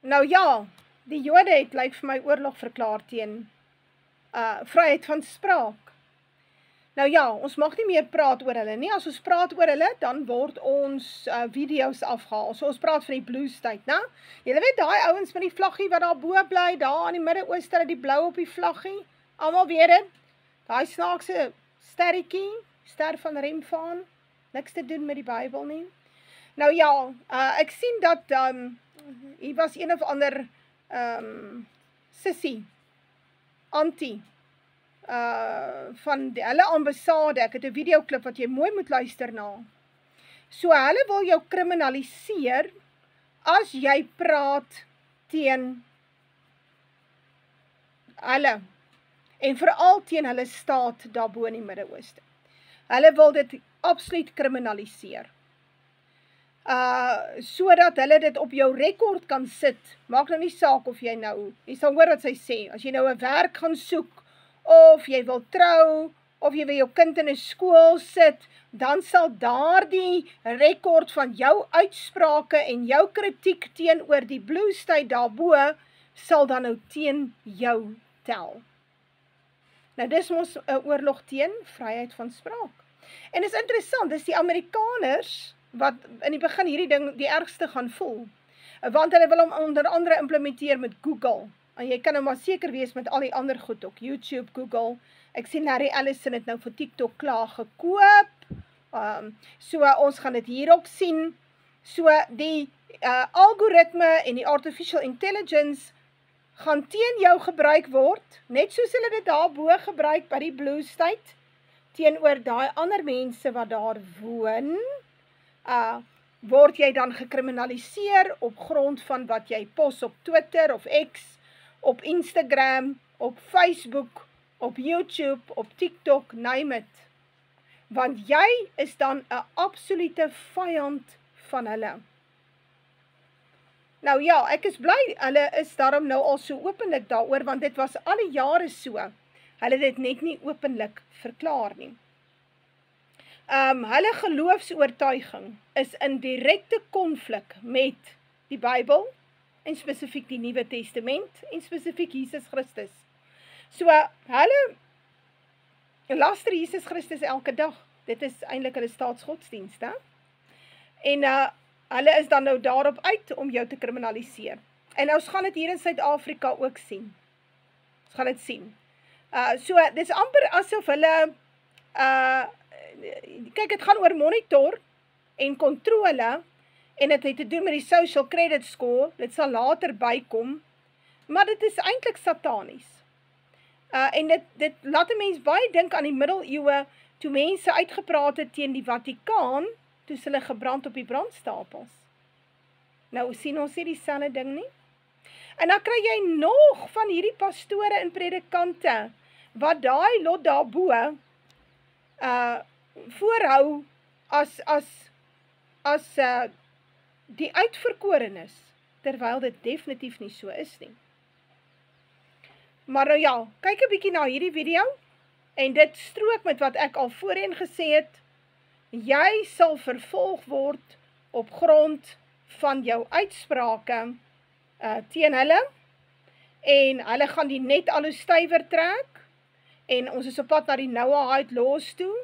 Nou ja, die Jode het lyk vir my oorlog verklaar teen vryheid van spraak. Nou ja, ons mag nie meer praat oor hulle nie. As ons praat oor hulle, dan word ons video's afgehaal. So ons praat van die Blue State, né? Julle weet daai ouens met die vlaggie wat daar bo bly, daar in die Midde-Ooste, die blou op die vlaggie. Almal weet dit. Daai snaakse sterretjie, ster van Remfaan, niks te doen met die Bybel nie. Nou ja, ek sien dat hier was een of ander sissie, anti, van hulle ambassade. Ek het 'n videoklip wat jy mooi moet luister na. So hulle wil jou kriminaliseer as jy praat teen hulle en veral teen hulle staat daarbo in die Midde-Ooste. Hulle wil dit absoluut kriminaliseer. Sodat hulle dit op jou rekord kan sit. Maak nou nie saak of jy nou, jy sal hoor wat sy sê, as jy nou 'n werk gaan soek, of jy wil trou, of jy wil jou kind in 'n skool sit, dan sal daardie rekord van jou uitsprake en jou kritiek teenoor die Blue State daarbo, sal dan nou teen jou tel. Nou dis mos 'n oorlog teen vryheid van spraak. En is interessant, dis die Amerikaners wat in die begin hierdie ding die ergste gaan voel, want hulle wil hom onder andere implementeer met Google, en jy kan nou maar seker wees met al die ander goed ook, YouTube, Google, ek sien Larry Ellison het nou vir TikTok klaar gekoop, so ons gaan dit hier ook sien, so die algoritme en die artificial intelligence gaan teen jou gebruik word, net soos hulle dit daarbo gebruik by die Blue State, teenoor daai ander mense wat daar woon, word jy dan gekriminaliseer op grond van wat jy pos op Twitter of X, op Instagram, op Facebook, op YouTube, op TikTok, name it. Want jy is dan 'n absolute vyand van hulle. Nou ja, ek is bly, hulle is daarom nou al so openlik daaroor, want dit was al die jare so. Hulle het dit net nie openlik verklaar nie. Hulle geloofsoortuiging is in direkte konflik met die Bybel, en spesifiek die Nuwe Testament, en spesifiek Jesus Christus. So, hulle laster Jesus Christus elke dag. Dit is eintlik hulle staatsgodsdienst, hè? En hulle is dan nou daarop uit om jou te kriminaliseer. En ons gaan dit hier in Suid-Afrika ook sien. Ons gaan dit sien. So, dit is amper asof hulle, kyk, het gaan oor monitor en controle, en dit het te doen met die social credit score, dit sal later bykom, maar dit is eintlik satanies. En dit laat 'n mens baie dink aan die middeleeue, toe mense uitgepraat het teen die Vatikaan, toe hulle gebrand op die brandstapels. Nou sien ons nie dieselfde ding nie. En dan kry jy nog van hierdie pastore en predikante, wat daai lot daarbo voorhou as die uitverkorenes, terwyl dit definitief nie so is nie. Maar nou ja, kyk 'n bietjie na hierdie video, en dit strook met wat ek al voorheen gesê het, jy sal vervolg word op grond van jou uitsprake teen hulle, en hulle gaan die net al hoe stywer trek, en ons is op pad na die Noahide laws toe,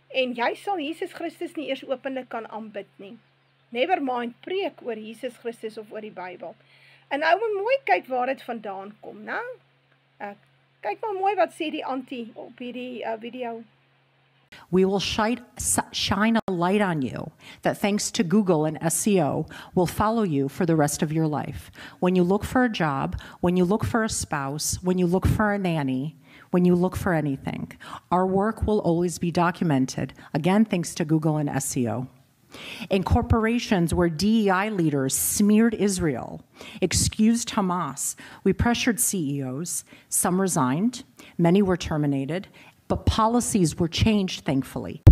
en jy sal Jesus Christus nie eers openlik kan aanbid nie. Never mind preek oor Jesus Christus of oor die Bybel. En nou moet mooi kyk waar dit vandaan kom, né? Kyk maar mooi wat sê die anti op hierdie video. We will shine a light on you that, thanks to Google and SEO, will follow you for the rest of your life. When you look for a job, when you look for a spouse, when you look for a nanny, when you look for anything, our work will always be documented, again, thanks to Google and SEO. In corporations where DEI leaders smeared Israel, excused Hamas, we pressured CEOs, some resigned, many were terminated, but policies were changed, thankfully.